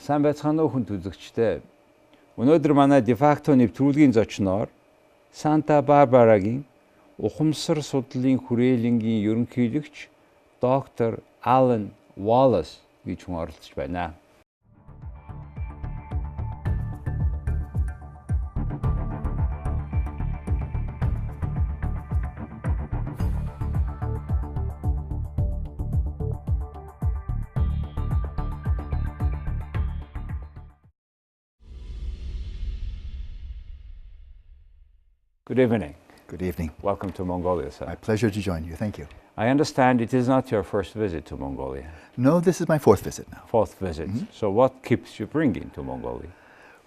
Сайн байцгаана уу хүн үзэгчдээ. Өнөөдөр манай дефакто нэвтрүүлгийн зочноор Санта Барбарагийн Ухамсар судлалын хүрээлэнгийн ерөнхийлөгч доктор Алан Воллас гэж хүн оролцож байна. Good evening. Good evening. Welcome to Mongolia, sir. My pleasure to join you. Thank you. I understand it is not your first visit to Mongolia. No, this is my fourth visit now. Fourth visit. So what keeps you bringing to Mongolia?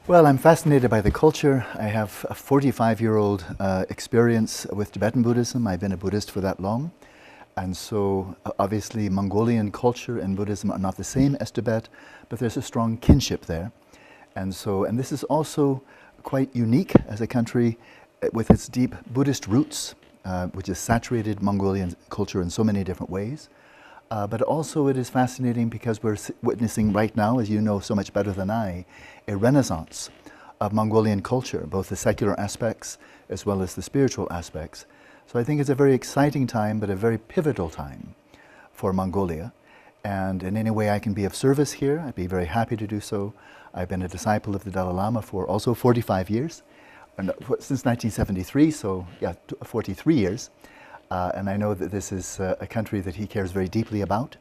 Well, I'm fascinated by the culture. I have a 45-year-old experience with Tibetan Buddhism. I've been a Buddhist for that long. And so obviously Mongolian culture and Buddhism are not the same as Tibet, but there's a strong kinship there. And this is also quite unique as a country with its deep Buddhist roots, which has saturated Mongolian culture in so many different ways. But also it is fascinating because we're witnessing right now, as you know so much better than I, a renaissance of Mongolian culture, both the secular aspects as well as the spiritual aspects. So I think it's a very exciting time, but a very pivotal time for Mongolia. And in any way I can be of service here, I'd be very happy to do so. I've been a disciple of the Dalai Lama for also 45 years. Since 1973, so yeah, 43 years. And I know that this is a country that he cares very deeply about.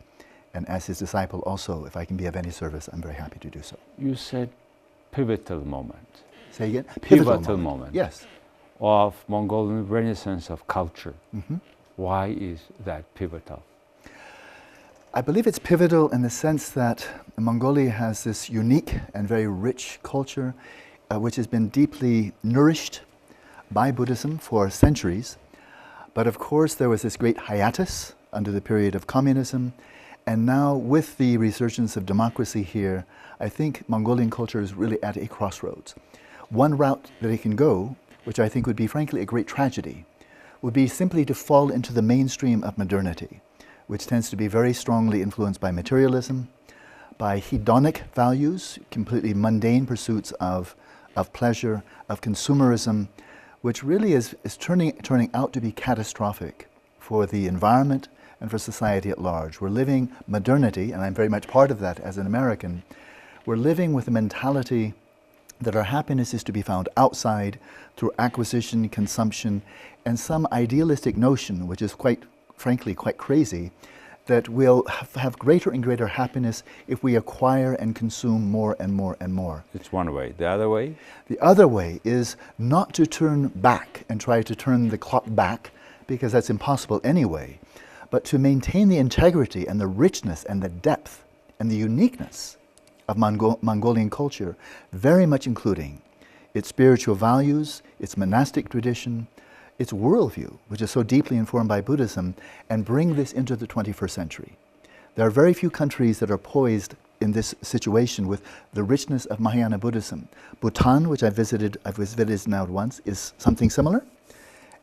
And as his disciple also, if I can be of any service, I'm very happy to do so. You said pivotal moment. Say again? Pivotal moment. Yes. Of Mongolian renaissance of culture. Why is that pivotal? I believe it's pivotal in the sense that Mongolia has this unique and very rich culture which has been deeply nourished by Buddhism for centuries. But of course there was this great hiatus under the period of communism, and now with the resurgence of democracy here, I think Mongolian culture is really at a crossroads. One route that it can go, which I think would be frankly a great tragedy, would be simply to fall into the mainstream of modernity, which tends to be very strongly influenced by materialism, by hedonic values, completely mundane pursuits of pleasure, of consumerism, which really is turning out to be catastrophic for the environment and for society at large. We're living modernity, and I'm very much part of that as an American. We're living with a mentality that our happiness is to be found outside through acquisition, consumption, and some idealistic notion, which is quite frankly quite crazy, that we'll have greater and greater happiness if we acquire and consume more and more and more. It's one way. The other way? The other way is not to turn back and try to turn the clock back, because that's impossible anyway, but to maintain the integrity and the richness and the depth and the uniqueness of Mongolian culture, very much including its spiritual values, its monastic tradition, its worldview, which is so deeply informed by Buddhism, and bring this into the 21st century. There are very few countries that are poised in this situation with the richness of Mahayana Buddhism. Bhutan, which I've visited now once, is something similar,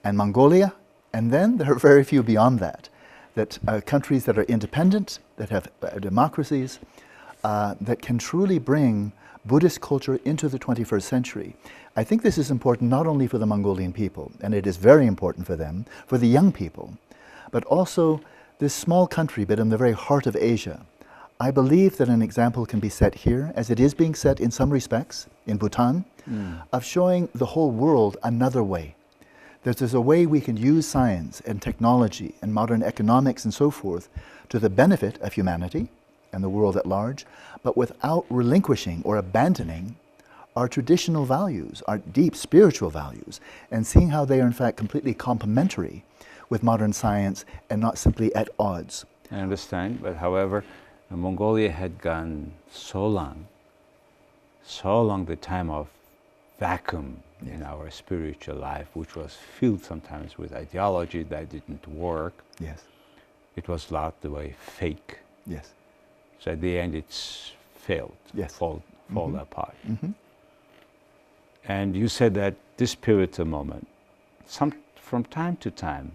and Mongolia, and then there are very few beyond that countries that are independent, that have democracies, that can truly bring Buddhist culture into the 21st century. I think this is important not only for the Mongolian people, and it is very important for them, for the young people, but also this small country, but in the very heart of Asia. I believe that an example can be set here, as it is being set in some respects in Bhutan, of showing the whole world another way. There's a way we can use science and technology and modern economics and so forth to the benefit of humanity and the world at large, but without relinquishing or abandoning our traditional values, our deep spiritual values, and seeing how they are in fact completely complementary with modern science and not simply at odds. I understand, but however, Mongolia had gone so long the time of vacuum in our spiritual life, which was filled sometimes with ideology that didn't work. Yes. It was locked the way fake. Yes. So at the end it's failed, fall apart. And you said that this pivotal moment, from time to time,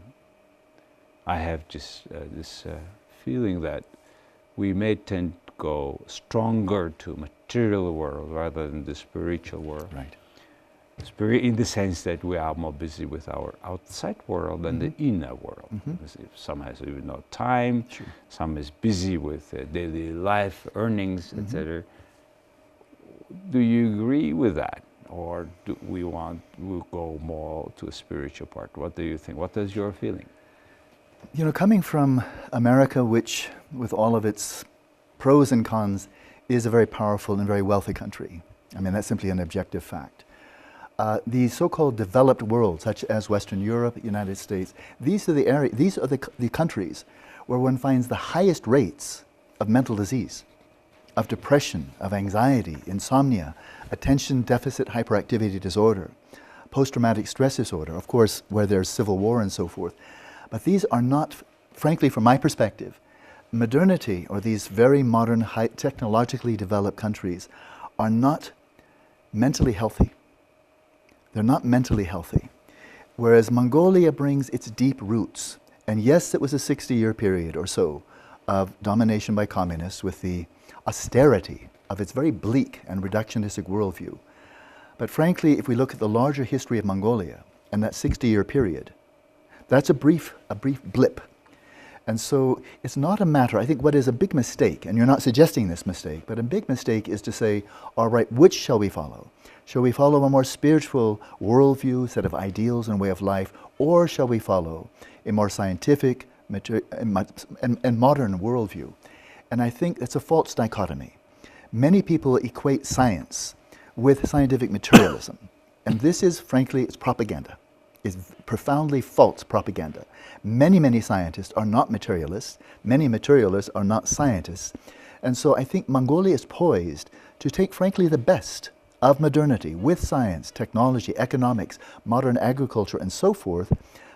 I have just this feeling that we may tend to go stronger to material world rather than the spiritual world. Right. Spirit in the sense that we are more busy with our outside world than the inner world. Some has even no time, some is busy with daily life, earnings, etc. Do you agree with that? Or do we'll go more to a spiritual part? What do you think? What is your feeling? You know, coming from America, which with all of its pros and cons is a very powerful and very wealthy country. I mean, that's simply an objective fact. The so-called developed world, such as Western Europe, United States, these are the countries where one finds the highest rates of mental disease, of depression, of anxiety, insomnia, attention deficit hyperactivity disorder, post-traumatic stress disorder, of course, where there's civil war and so forth. But these are not, frankly, from my perspective, modernity, or these very modern, technologically developed countries, are not mentally healthy. They're not mentally healthy. Whereas Mongolia brings its deep roots. And yes, it was a 60-year period or so of domination by communists with the austerity of its very bleak and reductionistic worldview. But frankly, if we look at the larger history of Mongolia and that 60-year period, that's a brief blip. And so it's not a matter, I think what is a big mistake, and you're not suggesting this mistake, but a big mistake is to say, all right, which shall we follow? Shall we follow a more spiritual worldview, set of ideals and way of life, or shall we follow a more scientific and modern worldview? And I think it's a false dichotomy. Many people equate science with scientific materialism. And this is, frankly, it's propaganda. It's profoundly false propaganda. Many scientists are not materialists. Many materialists are not scientists. And so I think Mongolia is poised to take, frankly, the best of modernity with science, technology, economics, modern agriculture, and so forth.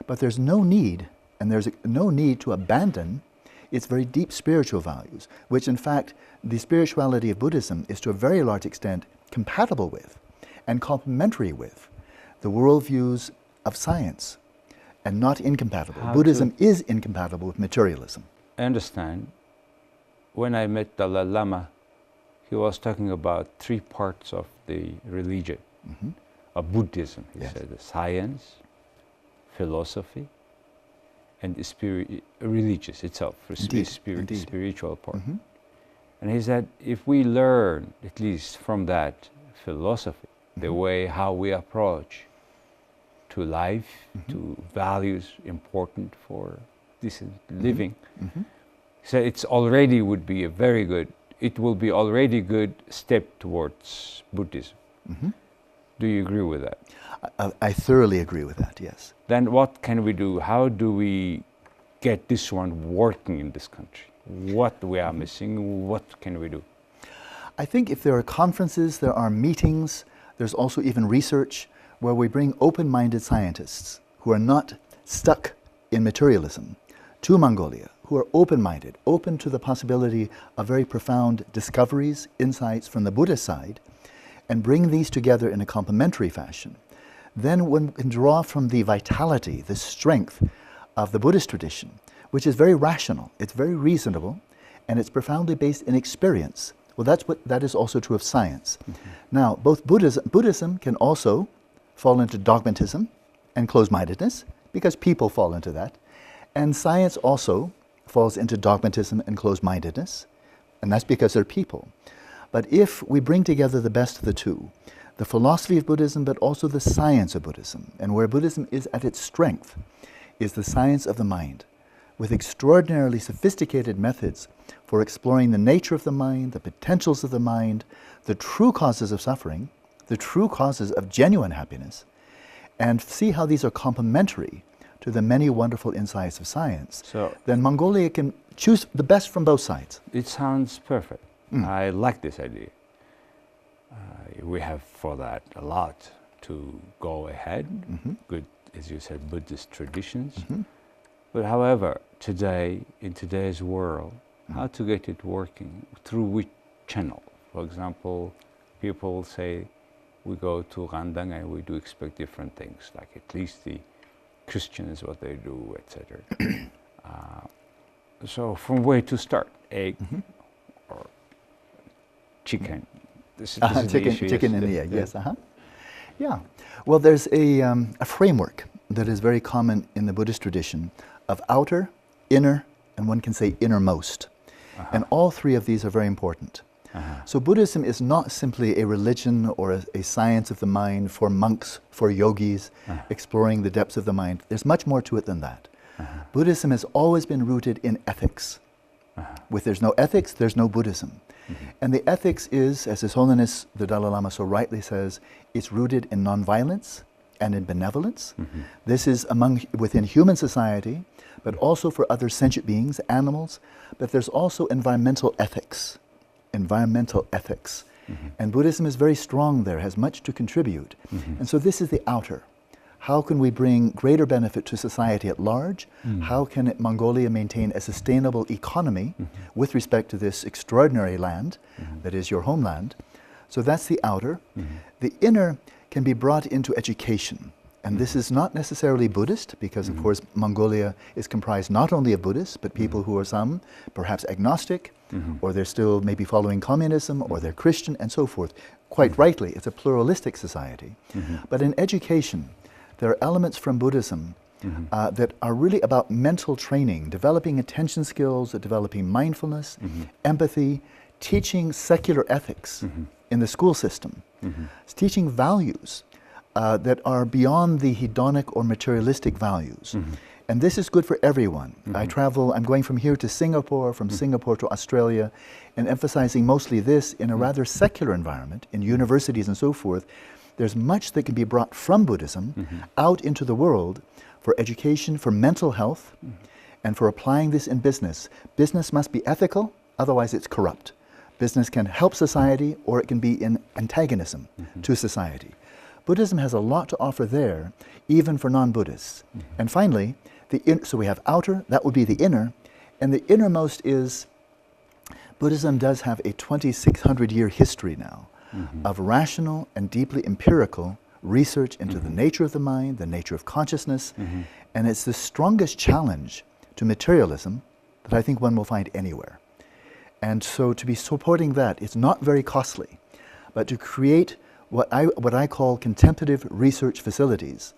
But there's no need, and there's no need to abandon its very deep spiritual values, which in fact, the spirituality of Buddhism is to a very large extent compatible with and complementary with the worldviews of science, and not incompatible. Buddhism is incompatible with materialism. I understand. When I met Dalai Lama, he was talking about 3 parts of the religion, of Buddhism. He said the science, philosophy, and the religious itself, spiritual part. And he said, if we learn, at least from that philosophy, the way how we approach to life, to values important for decent living, so it's already would be a very good, it will be already good step towards Buddhism. Do you agree with that? I thoroughly agree with that, yes. Then what can we do? How do we get this one working in this country? What we are missing, what can we do? I think if there are conferences, there are meetings, there's also even research where we bring open-minded scientists who are not stuck in materialism to Mongolia, who are open-minded, open to the possibility of very profound discoveries, insights from the Buddhist side, and bring these together in a complementary fashion. Then one can draw from the vitality, the strength of the Buddhist tradition, which is very rational, it's very reasonable, and it's profoundly based in experience. Well, that is also true of science. Now, both Buddhism can also fall into dogmatism and closed-mindedness, because people fall into that. And science also falls into dogmatism and closed-mindedness, and that's because they're people. But if we bring together the best of the two, the philosophy of Buddhism, but also the science of Buddhism, and where Buddhism is at its strength, is the science of the mind, with extraordinarily sophisticated methods for exploring the nature of the mind, the potentials of the mind, the true causes of suffering, the true causes of genuine happiness, and see how these are complementary to the many wonderful insights of science. So then Mongolia can choose the best from both sides. It sounds perfect. I like this idea. We have for that a lot to go ahead. Good, as you said, Buddhist traditions. But however, today, in today's world, how to get it working? Through which channel? For example, people say we go to Randang and we do expect different things, like at least the Christians, what they do, etc. So from where to start? Egg or chicken, This is the issue, chicken and the egg, yes. Yeah. Well, there's a framework that is very common in the Buddhist tradition of outer, inner, and one can say innermost. And all three of these are very important. So Buddhism is not simply a religion or a science of the mind for monks, for yogis, exploring the depths of the mind. There's much more to it than that. Buddhism has always been rooted in ethics. If there's no ethics, there's no Buddhism. And the ethics is, as His Holiness the Dalai Lama so rightly says, it's rooted in nonviolence and in benevolence. This is within human society, but also for other sentient beings, animals. But there's also environmental ethics. And Buddhism is very strong there, has much to contribute. And so this is the outer. How can we bring greater benefit to society at large? How can Mongolia maintain a sustainable economy with respect to this extraordinary land that is your homeland? So that's the outer. The inner can be brought into education. And this is not necessarily Buddhist, because of course Mongolia is comprised not only of Buddhists, but people who are some perhaps agnostic, or they're still maybe following communism, or they're Christian, and so forth. Quite rightly, it's a pluralistic society. But in education, there are elements from Buddhism that are really about mental training, developing attention skills, developing mindfulness, empathy, teaching secular ethics in the school system. It's teaching values that are beyond the hedonic or materialistic values. And this is good for everyone. I'm going from here to Singapore, from Singapore to Australia, and emphasizing mostly this in a rather secular environment, in universities and so forth. There's much that can be brought from Buddhism out into the world for education, for mental health, and for applying this in business. Business must be ethical, otherwise it's corrupt. Business can help society, or it can be in antagonism to society. Buddhism has a lot to offer there, even for non-Buddhists. And finally, so we have outer, that would be the inner, and the innermost is, Buddhism does have a 2,600-year history now of rational and deeply empirical research into the nature of the mind, the nature of consciousness, and it's the strongest challenge to materialism that I think one will find anywhere. And so to be supporting that, it's not very costly, but to create what I call contemplative research facilities,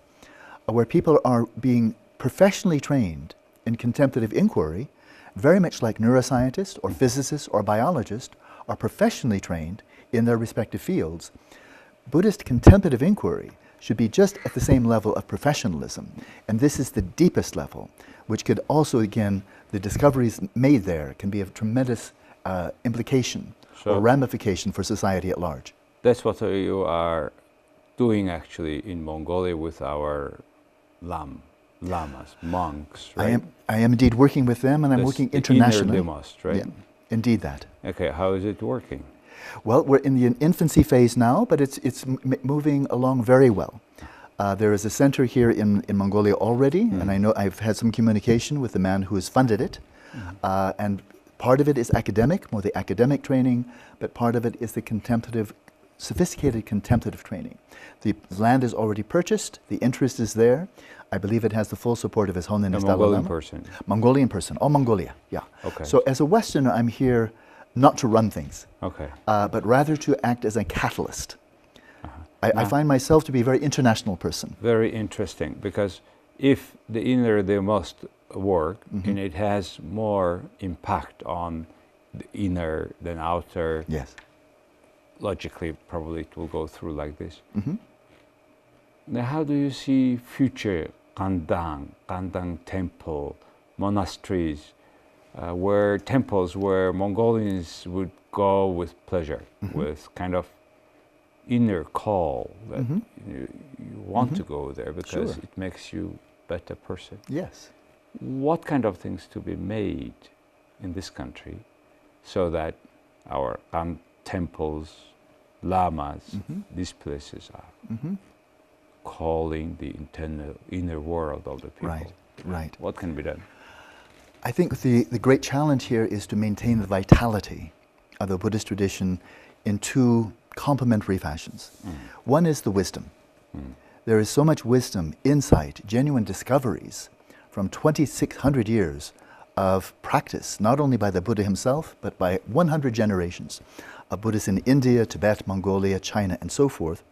where people are being professionally trained in contemplative inquiry, very much like neuroscientists or physicists or biologists are professionally trained in their respective fields. Buddhist contemplative inquiry should be just at the same level of professionalism, and this is the deepest level, which could also, again, the discoveries made there can be of tremendous implication or ramification for society at large. That's what you are doing actually in Mongolia with our lamas, monks, right? I am indeed working with them, and I'm working internationally. Innermost, right? Yeah, indeed that. Okay, how is it working? Well, we're in the infancy phase now, but it's moving along very well. There is a center here in Mongolia already, and I know I've had some communication with the man who has funded it, and part of it is academic, more the academic training, but part of it is the sophisticated contemplative training. The land is already purchased, the interest is there. I believe it has the full support of His Holiness Dalai Lama. Mongolian person? Mongolian person, all Mongolia, yeah. Okay. So as a Westerner, I'm here not to run things, okay, but rather to act as a catalyst. I find myself to be a very international person. Very interesting, because if the inner, the most work, and it has more impact on the inner than outer, yes, logically probably it will go through like this. Now, how do you see future Gandang temple, monasteries, temples where Mongolians would go with pleasure, with kind of inner call that you want to go there because it makes you a better person? Yes. What kind of things to be made in this country so that our temples, lamas, these places are calling the inner world of the people? Right, right. What can be done? I think the great challenge here is to maintain the vitality of the Buddhist tradition in two complementary fashions. One is the wisdom. There is so much wisdom, insight, genuine discoveries from 2,600 years of practice, not only by the Buddha himself, but by 100 generations of Buddhists in India, Tibet, Mongolia, China, and so forth,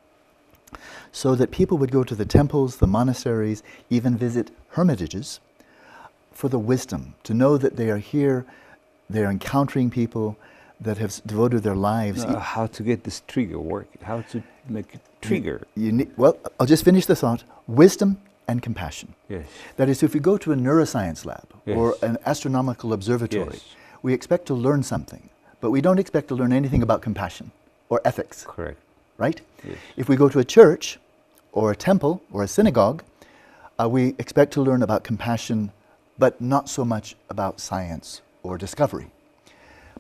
so that people would go to the temples, the monasteries, even visit hermitages for the wisdom, to know that they are here, they are encountering people that have devoted their lives. How to get this trigger working, how to make it trigger. Well, I'll just finish the thought. Wisdom and compassion. Yes. That is, if we go to a neuroscience lab Yes. or an astronomical observatory, Yes. we expect to learn something, but we don't expect to learn anything about compassion or ethics, Correct. right? Yes. If we go to a church or a temple or a synagogue, we expect to learn about compassion, but not so much about science or discovery.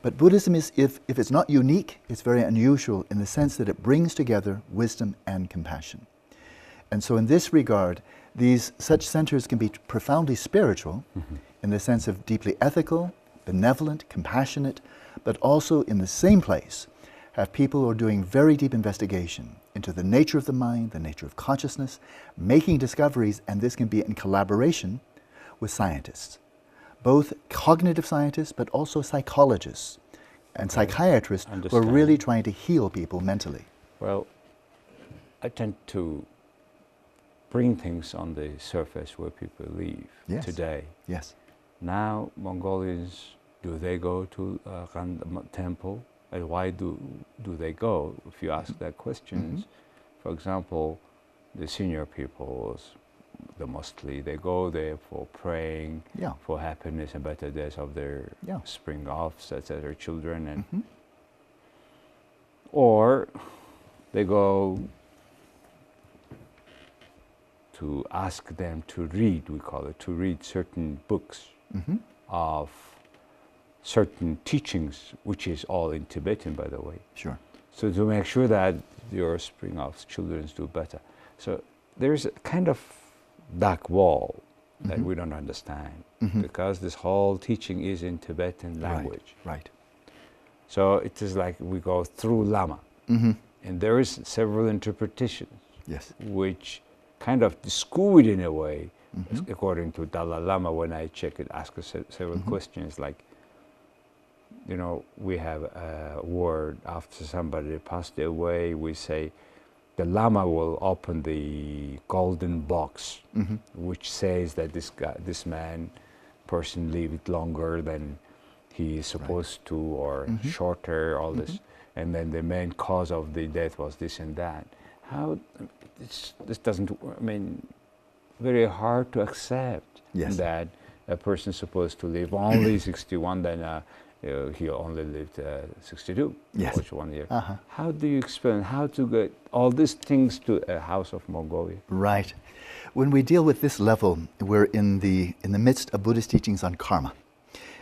But Buddhism is, if it's not unique, it's very unusual in the sense that it brings together wisdom and compassion. And so in this regard, such centers can be profoundly spiritual in the sense of deeply ethical, benevolent, compassionate, but also in the same place have people who are doing very deep investigation into the nature of the mind, the nature of consciousness, making discoveries, and this can be in collaboration with scientists. Both cognitive scientists, but also psychologists and psychiatrists who are really trying to heal people mentally. Well, I tend to bring things on the surface where people live today. Yes. Now, Mongolians, do they go to Gandha temple? And why do they go? If you ask that questions, for example, the senior people, mostly they go there for praying, for happiness and better days of their spring offs, etc., children, and or they go to ask them to read, we call it, to read certain books of certain teachings, which is all in Tibetan, by the way. Sure. So to make sure that your spring offs children do better. So there's a kind of dark wall that we don't understand because this whole teaching is in Tibetan language. Right. So it is like we go through Lama, and there is several interpretations, which kind of discover it in a way, according to Dalai Lama. When I check it, ask several questions like, you know, we have a word after somebody passed away, we say, the Lama will open the golden box, which says that this person lived longer than he is supposed to, or shorter, all this, and then the main cause of the death was this and that. How this doesn't? I mean, very hard to accept that a person is supposed to live only 61, then he only lived 62, which 1 year. How do you explain how to get all these things to a house of Mongolia? Right. When we deal with this level, we're in the midst of Buddhist teachings on karma.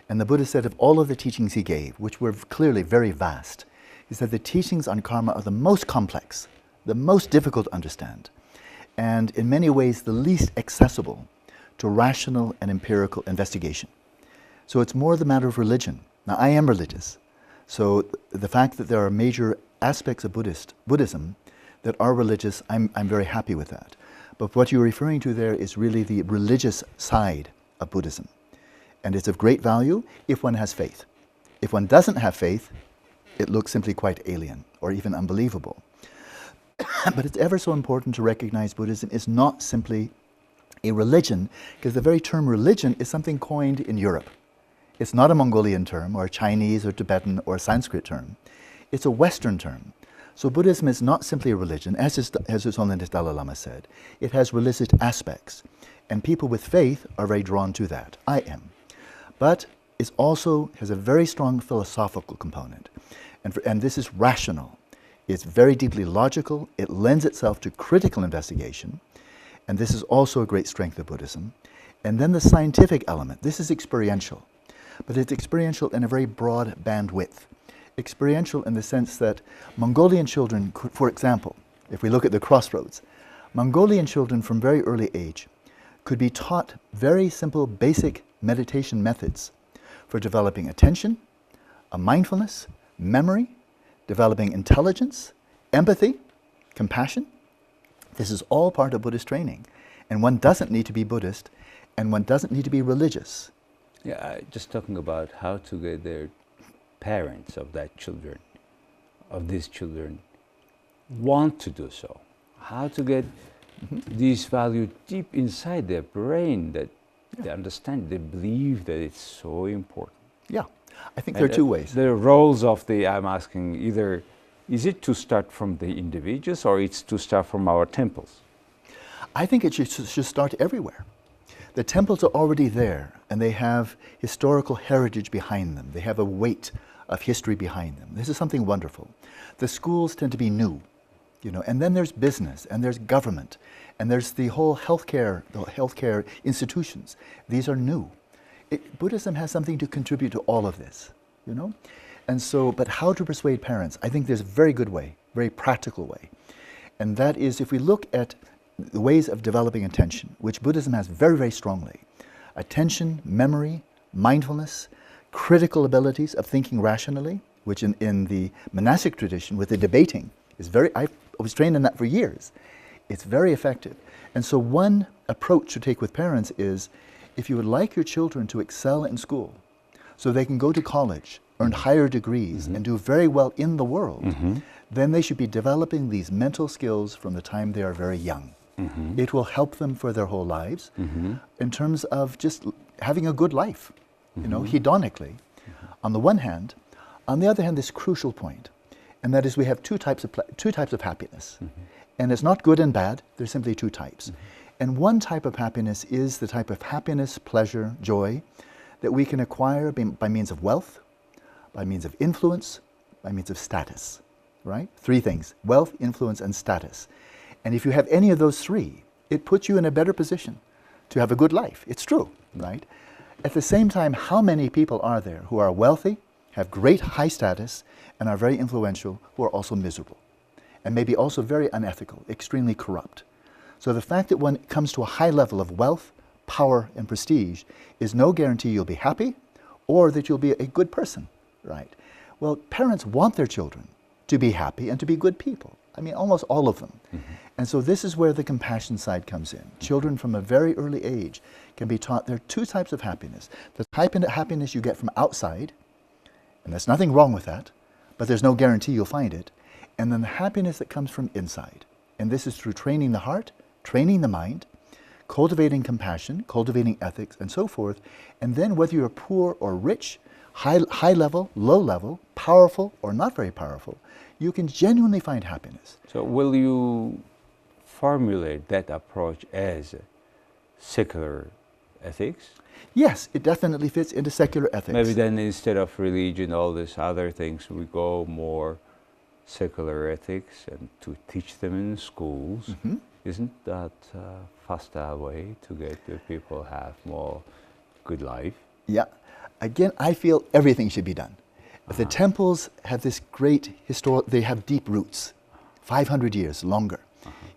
And the Buddha said of all of the teachings he gave, which were clearly very vast, he said the teachings on karma are the most complex, the most difficult to understand, and in many ways the least accessible to rational and empirical investigation. So it's more the matter of religion. Now, I am religious, so the fact that there are major aspects of Buddhism that are religious, I'm very happy with that. But what you're referring to there is really the religious side of Buddhism. And it's of great value if one has faith. If one doesn't have faith, it looks simply quite alien or even unbelievable. But it's ever so important to recognize Buddhism is not simply a religion, because the very term religion is something coined in Europe. It's not a Mongolian term or a Chinese or Tibetan or Sanskrit term. It's a Western term. So Buddhism is not simply a religion, as His Holiness Dalai Lama said. It has religious aspects, and people with faith are very drawn to that. I am. But it also has a very strong philosophical component, and this is rational. It's very deeply logical. It lends itself to critical investigation, and this is also a great strength of Buddhism. And then the scientific element. This is experiential. But it's experiential in a very broad bandwidth. Experiential in the sense that Mongolian children, for example, if we look at the crossroads, Mongolian children from very early age could be taught very simple, basic meditation methods for developing attention, a mindfulness, memory, developing intelligence, empathy, compassion. This is all part of Buddhist training. And one doesn't need to be Buddhist, and one doesn't need to be religious. Yeah, just talking about how to get their parents of these children, want to do so. How to get these values deep inside their brain that they understand, they believe that it's so important. Yeah, I think there are two ways. The roles of I'm asking either, is it to start from the individuals or it's to start from our temples? I think it should start everywhere. The temples are already there, and they have historical heritage behind them. They have a weight of history behind them. This is something wonderful. The schools tend to be new, and then there's business, and there's government, and there's the whole healthcare institutions. These are new. Buddhism has something to contribute to all of this, And so, but how to persuade parents? I think there's a very good way, very practical way. And that is if we look at the ways of developing attention, which Buddhism has very, very strongly. Attention, memory, mindfulness, critical abilities of thinking rationally, which in the monastic tradition with the debating is I was trained in that for years. It's very effective. And so one approach to take with parents is if you would like your children to excel in school so they can go to college, earn higher degrees, and do very well in the world, then they should be developing these mental skills from the time they are very young. It will help them for their whole lives in terms of just having a good life, hedonically, on the one hand. On the other hand, this crucial point, and that is we have two types of happiness. And it's not good and bad, there's simply two types. And one type of happiness is the type of happiness, pleasure, joy that we can acquire by means of wealth, by means of influence, by means of status, right? Three things: wealth, influence, and status. And if you have any of those three, it puts you in a better position to have a good life. It's true, right? At the same time, how many people are there who are wealthy, have great high status, and are very influential, who are also miserable, and maybe also very unethical, extremely corrupt? So the fact that one comes to a high level of wealth, power, and prestige is no guarantee you'll be happy or that you'll be a good person, right? Well, parents want their children to be happy and to be good people. I mean, almost all of them. And so this is where the compassion side comes in. Children from a very early age can be taught there are two types of happiness. The type of happiness you get from outside, and there's nothing wrong with that, but there's no guarantee you'll find it. And then the happiness that comes from inside. And this is through training the heart, training the mind, cultivating compassion, cultivating ethics, and so forth. And then whether you're poor or rich, high level, low level, powerful or not very powerful, you can genuinely find happiness. So will you formulate that approach as secular ethics? Yes, it definitely fits into secular ethics. Maybe then instead of religion, all these other things, we go more secular ethics and to teach them in schools. Isn't that a faster way to get the people have more good life? Yeah. Again, I feel everything should be done. The temples have this great they have deep roots, 500 years longer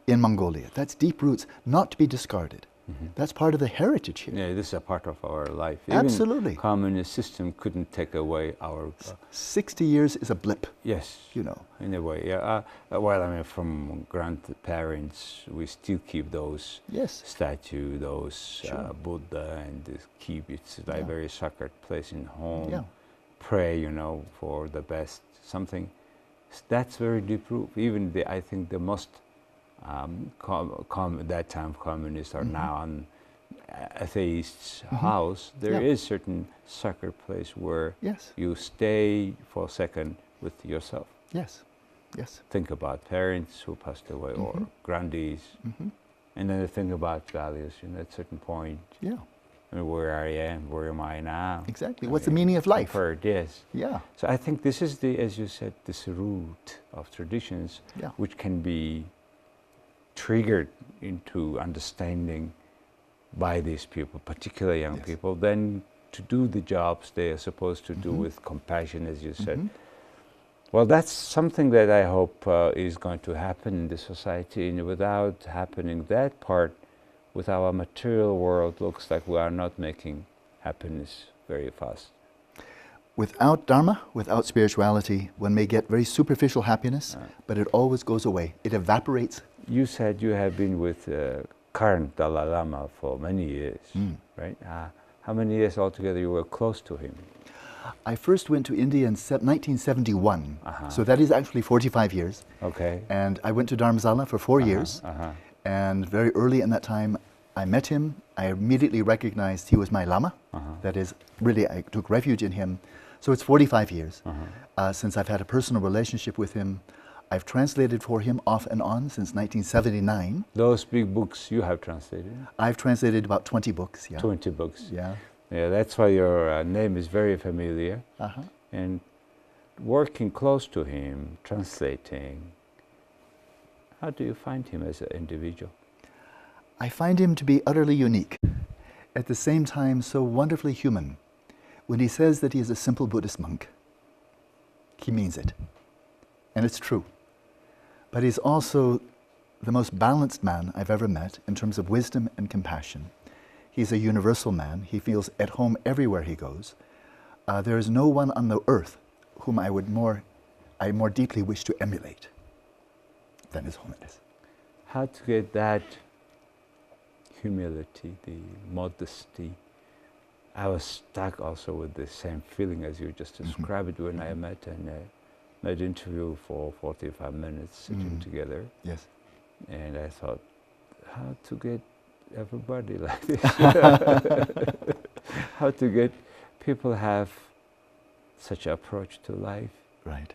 in Mongolia. That's deep roots, not to be discarded. That's part of the heritage here. Yeah, this is a part of our life. Absolutely. Even communist system couldn't take away our... 60 years is a blip. Yes. In a way, yeah. Well, I mean, from grandparents, we still keep those statues, those Buddha, and keep it's like a very sacred place in home. Yeah. Pray, for the best, something. That's very deep root. Even I think the most that time communists are now on atheists' house. There is certain sacred place where you stay for a second with yourself. Yes. Think about parents who passed away or grandees, and then think about values. At a certain point. Yeah. Where I am, where am I now? Exactly. What's the meaning of life? Yes. Yeah. So I think this is as you said, this root of traditions, which can be triggered into understanding by these people, particularly young people, then to do the jobs they are supposed to do with compassion, as you said. Well, that's something that I hope is going to happen in the society, and without happening that part, with our material world, looks like we are not making happiness very fast. Without Dharma, without spirituality, one may get very superficial happiness, but it always goes away. It evaporates. You said you have been with current Dalai Lama for many years, right? How many years altogether you were close to him? I first went to India in 1971, so that is actually 45 years. Okay. And I went to Dharamsala for 4 years, and very early in that time I met him. I immediately recognized he was my lama. That is, really I took refuge in him. So it's 45 years since I've had a personal relationship with him. I've translated for him off and on since 1979. Those big books you have translated? I've translated about 20 books, yeah. 20 books. Yeah. Yeah, that's why your name is very familiar. And working close to him, translating, how do you find him as an individual? I find him to be utterly unique, at the same time so wonderfully human. When he says that he is a simple Buddhist monk, he means it. And it's true. But he's also the most balanced man I've ever met in terms of wisdom and compassion. He's a universal man. He feels at home everywhere he goes. There is no one on the earth whom I more deeply wish to emulate than His Holiness. How to get that humility, the modesty? I was stuck also with the same feeling as you just described when I met and made interview for 45 minutes sitting together. Yes. And I thought, how to get everybody like this? How to get people have such approach to life. Right.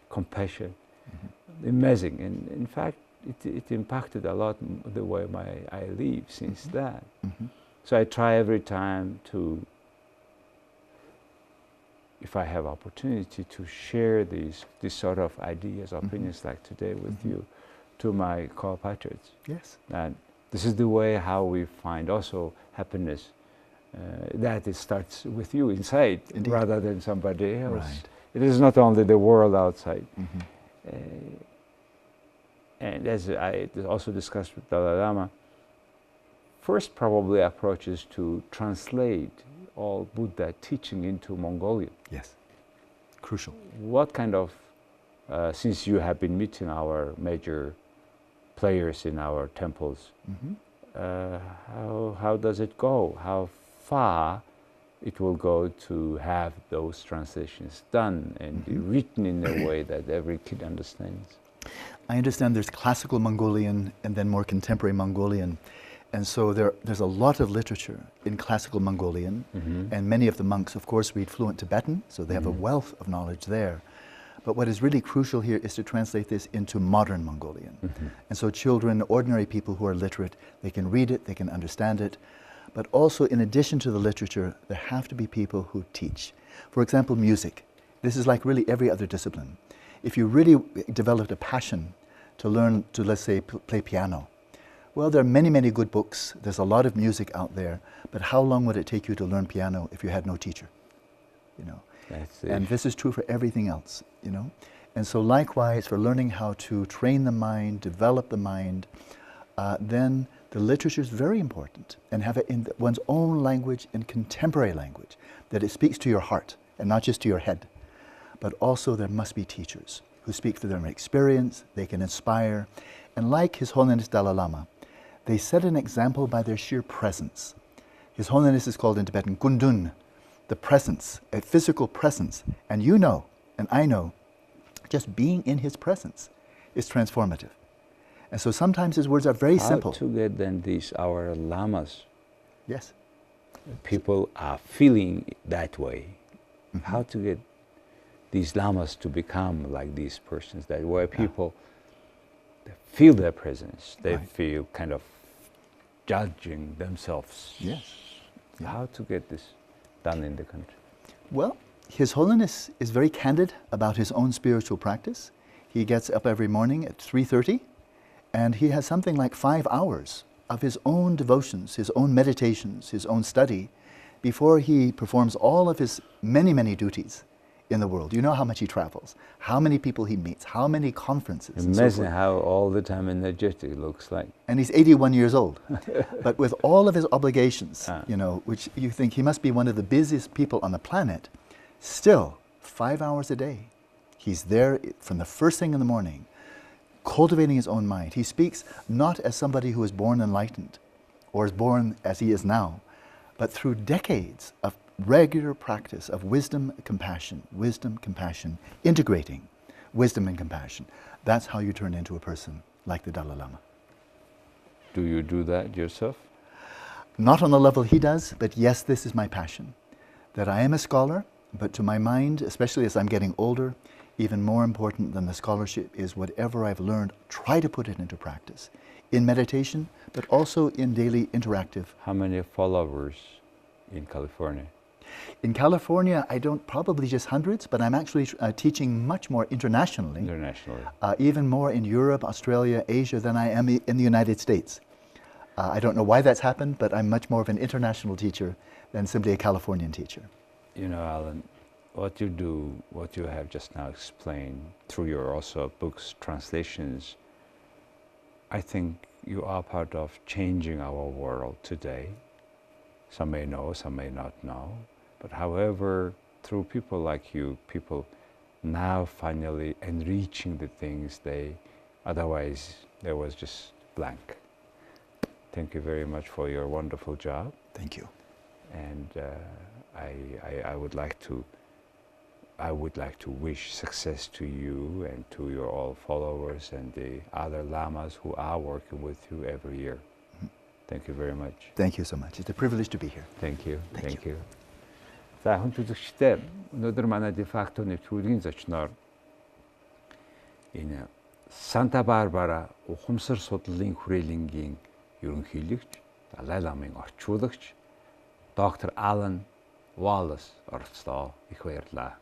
Compassion. Amazing. And in fact, it impacted a lot the way I live since that. So I try every time to, if I have opportunity, to share these sort of ideas, opinions like today with you, to my compatriots. Yes. And this is the way how we find also happiness, that it starts with you inside. Indeed. Rather than somebody else. Right. It is not only the world outside. And as I also discussed with Dalai Lama, first probably approach is to translate all Buddha teaching into Mongolian. Yes, crucial. What kind of, since you have been meeting our major players in our temples, how does it go? How far it will go to have those translations done and written in a way that every kid understands? I understand there's classical Mongolian and then more contemporary Mongolian. And so there's a lot of literature in classical Mongolian, and many of the monks, of course, read fluent Tibetan, so they have a wealth of knowledge there. But what is really crucial here is to translate this into modern Mongolian. And so children, ordinary people who are literate, they can read it, they can understand it. But also, in addition to the literature, there have to be people who teach. For example, music. This is like really every other discipline. If you really developed a passion to learn to, let's say, play piano, well, there are many, many good books. There's a lot of music out there. But how long would it take you to learn piano if you had no teacher? You know. And this is true for everything else, you know. And so likewise, for learning how to train the mind, develop the mind, then the literature is very important, and have it in one's own language, in contemporary language, that it speaks to your heart and not just to your head. But also there must be teachers who speak through their experience, they can inspire. And like His Holiness Dalai Lama, they set an example by their sheer presence. His Holiness is called in Tibetan Gundun, the presence, a physical presence. And you know, and I know, just being in His presence is transformative. And so sometimes His words are very simple. How to get then these, our lamas? Yes. People are feeling that way. How to get these lamas to become like these persons, that where people feel their presence, they feel kind of judging themselves. Yes. How to get this done in the country? Well, His Holiness is very candid about his own spiritual practice. He gets up every morning at 3:30, and he has something like 5 hours of his own devotions, his own meditations, his own study, before he performs all of his many, many duties in the world. You know how much he travels, how many people he meets, how many conferences. Amazing how all the time energetic it looks like. And he's 81 years old. But with all of his obligations, you know, which you think he must be one of the busiest people on the planet, still 5 hours a day. He's there from the first thing in the morning, cultivating his own mind. He speaks not as somebody who is born enlightened or is born as he is now, But through decades of regular practice of wisdom, compassion, integrating wisdom and compassion, that's how you turn into a person like the Dalai Lama. Do you do that yourself? Not on the level he does, but yes, this is my passion. That I am a scholar, but to my mind, especially as I'm getting older, even more important than the scholarship is whatever I've learned, try to put it into practice. In meditation, but also in daily interactive. How many followers in California? In California, I don't, probably just hundreds, but I'm actually teaching much more internationally. Internationally. Even more in Europe, Australia, Asia than I am in the United States. I don't know why that's happened, but I'm much more of an international teacher than simply a Californian teacher. You know, Alan, what you do, what you have just now explained through your also books, translations, I think you are part of changing our world today. Some may know, some may not know. But however, through people like you, people now finally enriching the things otherwise there was just blank. Thank you very much for your wonderful job. Thank you. And I would like to wish success to you and to your all followers and the other lamas who are working with you every year. Thank you very much. Thank you so much. It's a privilege to be here. Thank you. Thank you. За хүн төлөгчтэй өнөөдөр манай дефакто нэвтрүүлгийн зочноор энэ Санта Барбара Ухамсар судлалын хүрээлэнгийн ерөнхийлөгч, Далай ламын орчуулагч доктор Алан Воллас оролцлоо. Их баярлалаа.